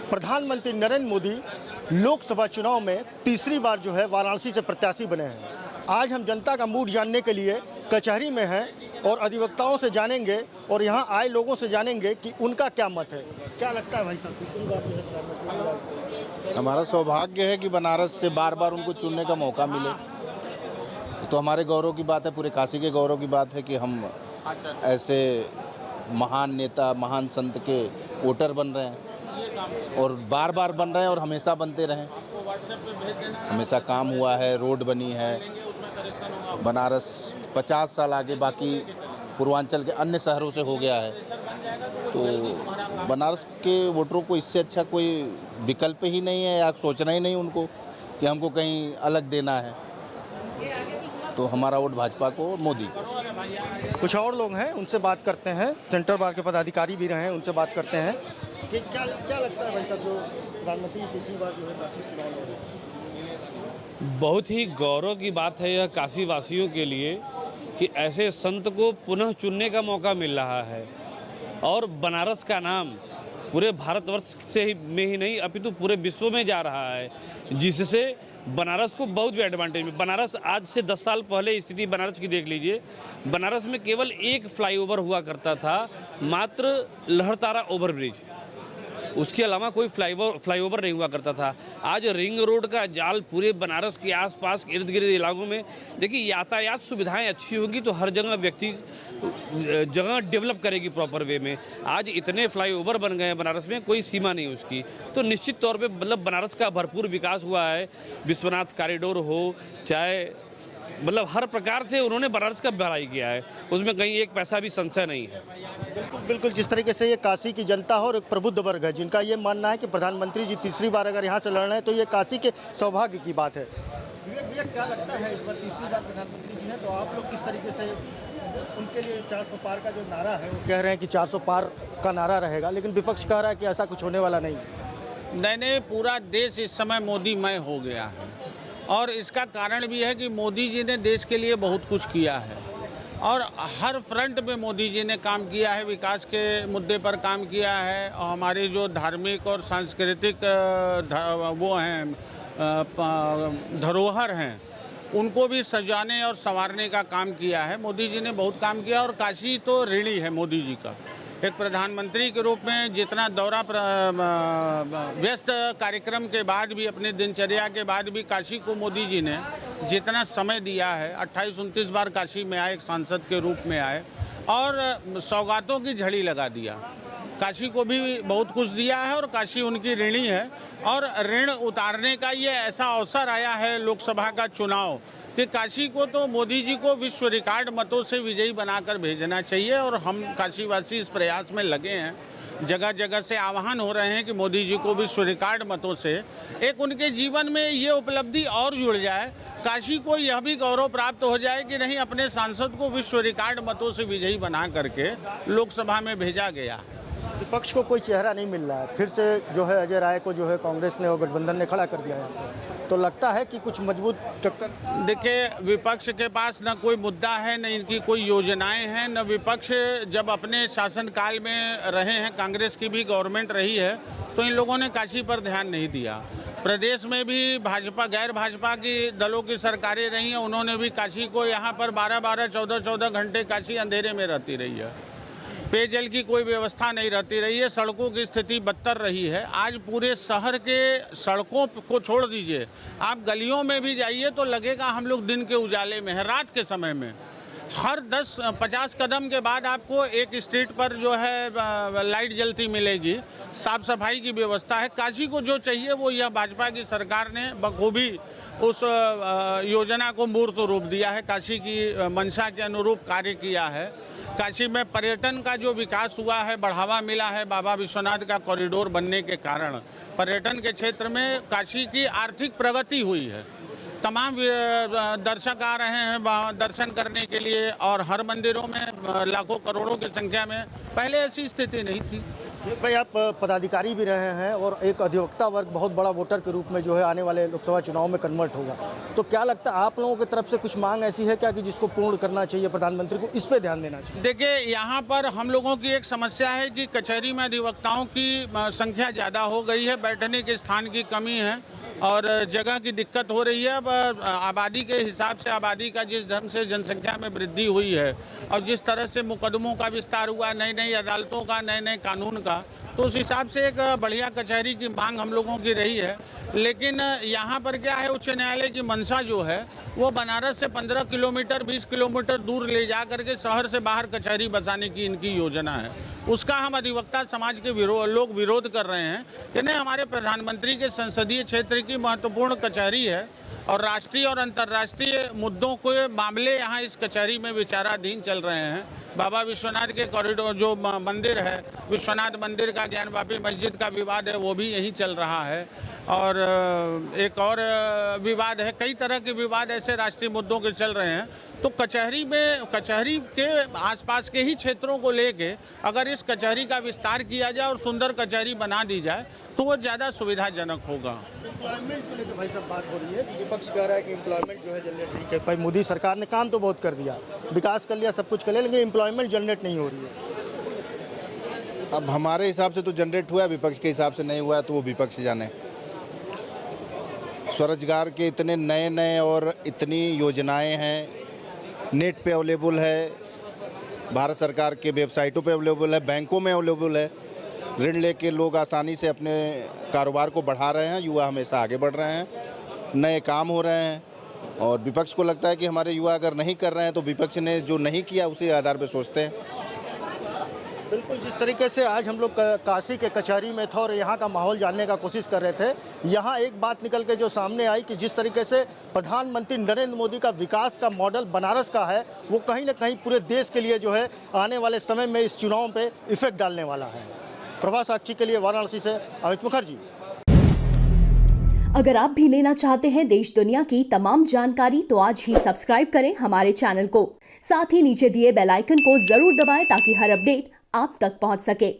प्रधानमंत्री नरेंद्र मोदी लोकसभा चुनाव में तीसरी बार जो है वाराणसी से प्रत्याशी बने हैं। आज हम जनता का मूड जानने के लिए कचहरी में हैं और अधिवक्ताओं से जानेंगे और यहां आए लोगों से जानेंगे कि उनका क्या मत है। क्या लगता है भाई साहब, तीसरी बार जो है प्रधानमंत्री? हमारा सौभाग्य है कि बनारस से बार बार उनको चुनने का मौका मिले, तो हमारे गौरव की बात है, पूरे काशी के गौरव की बात है कि हम ऐसे महान नेता, महान संत के वोटर बन रहे हैं और बार बार बन रहे हैं और हमेशा बनते रहें। हमेशा काम हुआ है, रोड बनी है, बनारस 50 साल आगे बाकी पूर्वांचल के अन्य शहरों से हो गया है। तो बनारस के वोटरों को इससे अच्छा कोई विकल्प ही नहीं है या सोचना ही नहीं उनको कि हमको कहीं अलग देना है। तो हमारा वोट भाजपा को, मोदी। कुछ और लोग हैं, उनसे बात करते हैं। सेंट्रल बार के पदाधिकारी भी रहे हैं, उनसे बात करते हैं कि क्या लगता है भाई साहब, जो प्रधानमंत्री तीसरी बार जो है काशी चुनाव लड़ रहे हैं? बहुत ही गौरव की बात है यह काशी वासियों के लिए कि ऐसे संत को पुनः चुनने का मौका मिल रहा है और बनारस का नाम पूरे भारतवर्ष में ही नहीं अपितु पूरे विश्व में जा रहा है, जिससे बनारस को बहुत भी एडवांटेज में। बनारस आज से 10 साल पहले स्थिति बनारस की देख लीजिए। बनारस में केवल एक फ्लाईओवर हुआ करता था, मात्र लहरतारा ओवरब्रिज, उसके अलावा कोई फ्लाईओवर नहीं हुआ करता था। आज रिंग रोड का जाल पूरे बनारस के आसपास इर्द गिर्द इलाकों में, देखिए यातायात सुविधाएं अच्छी होंगी तो हर जगह व्यक्ति जगह डेवलप करेगी प्रॉपर वे में। आज इतने फ्लाईओवर बन गए हैं बनारस में, कोई सीमा नहीं उसकी। तो निश्चित तौर पे मतलब बनारस का भरपूर विकास हुआ है। विश्वनाथ कॉरिडोर हो, चाहे मतलब हर प्रकार से उन्होंने बनारस का भलाई किया है, उसमें कहीं एक पैसा भी संशय नहीं है। बिल्कुल बिल्कुल, जिस तरीके से ये काशी की जनता हो और एक प्रबुद्ध वर्ग है जिनका ये मानना है कि प्रधानमंत्री जी तीसरी बार अगर यहाँ से लड़ रहे हैं तो ये काशी के सौभाग्य की बात है। भैया क्या लगता है, इस बार तीसरी बार प्रधानमंत्री जी हैं तो आप लोग किस तरीके से उनके लिए 400 पार का जो नारा है, वो कह रहे हैं कि 400 पार का नारा रहेगा, लेकिन विपक्ष कह रहा है कि ऐसा कुछ होने वाला नहीं। नहीं, पूरा देश इस समय मोदीमय हो गया है और इसका कारण भी है कि मोदी जी ने देश के लिए बहुत कुछ किया है और हर फ्रंट में मोदी जी ने काम किया है, विकास के मुद्दे पर काम किया है। और हमारी जो धार्मिक और सांस्कृतिक वो हैं धरोहर हैं, उनको भी सजाने और संवारने का काम किया है। मोदी जी ने बहुत काम किया और काशी तो ऋणी है मोदी जी का। एक प्रधानमंत्री के रूप में जितना दौरा व्यस्त कार्यक्रम के बाद भी, अपने दिनचर्या के बाद भी काशी को मोदी जी ने जितना समय दिया है, 28-29 बार काशी में आए, एक सांसद के रूप में आए और सौगातों की झड़ी लगा दिया। काशी को भी बहुत कुछ दिया है और काशी उनकी ऋणी है और ऋण उतारने का ये ऐसा अवसर आया है लोकसभा का चुनाव कि काशी को तो मोदी जी को विश्व रिकॉर्ड मतों से विजयी बनाकर भेजना चाहिए और हम काशीवासी इस प्रयास में लगे हैं। जगह जगह से आह्वान हो रहे हैं कि मोदी जी को विश्व रिकॉर्ड मतों से एक उनके जीवन में ये उपलब्धि और जुड़ जाए, काशी को यह भी गौरव प्राप्त हो जाए कि नहीं, अपने सांसद को विश्व रिकॉर्ड मतों से विजयी बना करके लोकसभा में भेजा गया। विपक्ष को कोई चेहरा नहीं मिल रहा है, फिर से जो है अजय राय को जो है कांग्रेस ने और गठबंधन ने खड़ा कर दिया है, तो लगता है कि कुछ मजबूत टक्कर। देखिए, विपक्ष के पास न कोई मुद्दा है, न इनकी कोई योजनाएं हैं, न विपक्ष जब अपने शासनकाल में रहे हैं, कांग्रेस की भी गवर्नमेंट रही है, तो इन लोगों ने काशी पर ध्यान नहीं दिया। प्रदेश में भी भाजपा गैर भाजपा की दलों की सरकारें रही हैं, उन्होंने भी काशी को यहाँ पर 12-12, 14-14 घंटे काशी अंधेरे में रहती रही है। पेयजल की कोई व्यवस्था नहीं रहती रही है, सड़कों की स्थिति बदतर रही है। आज पूरे शहर के सड़कों को छोड़ दीजिए, आप गलियों में भी जाइए तो लगेगा हम लोग दिन के उजाले में हैं। रात के समय में हर 10-50 कदम के बाद आपको एक स्ट्रीट पर जो है लाइट जलती मिलेगी। साफ सफाई की व्यवस्था है। काशी को जो चाहिए वो यह भाजपा की सरकार ने बखूबी उस योजना को मूर्त रूप दिया है, काशी की मंशा के अनुरूप कार्य किया है। काशी में पर्यटन का जो विकास हुआ है, बढ़ावा मिला है बाबा विश्वनाथ का कॉरिडोर बनने के कारण। पर्यटन के क्षेत्र में काशी की आर्थिक प्रगति हुई है। तमाम दर्शक आ रहे हैं दर्शन करने के लिए, और हर मंदिरों में लाखों करोड़ों की संख्या में। पहले ऐसी स्थिति नहीं थी। भाई आप पदाधिकारी भी रहे हैं और एक अधिवक्ता वर्ग बहुत बड़ा वोटर के रूप में जो है आने वाले लोकसभा चुनाव में कन्वर्ट होगा, तो क्या लगता है आप लोगों की तरफ से कुछ मांग ऐसी है क्या कि जिसको पूर्ण करना चाहिए, प्रधानमंत्री को इस पे ध्यान देना चाहिए? देखिए, यहाँ पर हम लोगों की एक समस्या है कि कचहरी में अधिवक्ताओं की संख्या ज़्यादा हो गई है, बैठने के स्थान की कमी है और जगह की दिक्कत हो रही है। अब आबादी के हिसाब से, आबादी का जिस ढंग से जनसंख्या में वृद्धि हुई है और जिस तरह से मुकदमों का विस्तार हुआ, नई नई अदालतों का, नए नए कानून का, तो उस हिसाब से एक बढ़िया कचहरी की मांग हम लोगों की रही है। लेकिन यहाँ पर क्या है, उच्च न्यायालय की मंशा जो है वो बनारस से 15 किलोमीटर 20 किलोमीटर दूर ले जा करके शहर से बाहर कचहरी बसाने की इनकी योजना है। उसका हम अधिवक्ता समाज के लोग विरोध कर रहे हैं कि नहीं, हमारे प्रधानमंत्री के संसदीय क्षेत्र की महत्वपूर्ण कचहरी है और राष्ट्रीय और अंतर्राष्ट्रीय मुद्दों के मामले यहाँ इस कचहरी में विचाराधीन चल रहे हैं। बाबा विश्वनाथ के कॉरिडोर जो मंदिर है, विश्वनाथ मंदिर का, ज्ञानवापी मस्जिद का विवाद है, वो भी यहीं चल रहा है। और एक और विवाद है, कई तरह के विवाद ऐसे राष्ट्रीय मुद्दों के चल रहे हैं। तो कचहरी के आसपास के ही क्षेत्रों को लेके अगर इस कचहरी का विस्तार किया जाए और सुंदर कचहरी बना दी जाए तो वो ज़्यादा सुविधाजनक होगा। एम्प्लॉयमेंट को लेकर भाई सब बात हो रही है, विपक्ष कह रहा है कि एम्प्लॉयमेंट जो है जनरेट नहीं है। भाई मोदी सरकार ने काम तो बहुत कर दिया, विकास कर लिया, सब कुछ कर लिया, लेकिन एम्प्लॉयमेंट जनरेट नहीं हो रही है। अब हमारे हिसाब से तो जनरेट हुआ है, विपक्ष के हिसाब से नहीं हुआ है तो वो विपक्ष जाने। स्वरोजगार के इतने नए नए और इतनी योजनाएं हैं, नेट पे अवेलेबल है, भारत सरकार के वेबसाइटों पे अवेलेबल है, बैंकों में अवेलेबल है। ऋण लेके लोग आसानी से अपने कारोबार को बढ़ा रहे हैं, युवा हमेशा आगे बढ़ रहे हैं, नए काम हो रहे हैं। और विपक्ष को लगता है कि हमारे युवा अगर नहीं कर रहे हैं तो विपक्ष ने जो नहीं किया उसी आधार पर सोचते हैं। बिल्कुल, जिस तरीके से आज हम लोग काशी के कचहरी में थे और यहाँ का माहौल जानने का कोशिश कर रहे थे, यहाँ एक बात निकल के जो सामने आई कि जिस तरीके से प्रधानमंत्री नरेंद्र मोदी का विकास का मॉडल बनारस का है, वो कहीं ना कहीं पूरे देश के लिए जो है आने वाले समय में इस चुनाव पे इफेक्ट डालने वाला है। प्रभा साक्षी के लिए वाराणसी से अमित मुखर्जी। अगर आप भी लेना चाहते हैं देश दुनिया की तमाम जानकारी तो आज ही सब्सक्राइब करें हमारे चैनल को। साथ ही नीचे दिए बेल आइकन को जरूर दबाएं ताकि हर अपडेट आप तक पहुंच सके।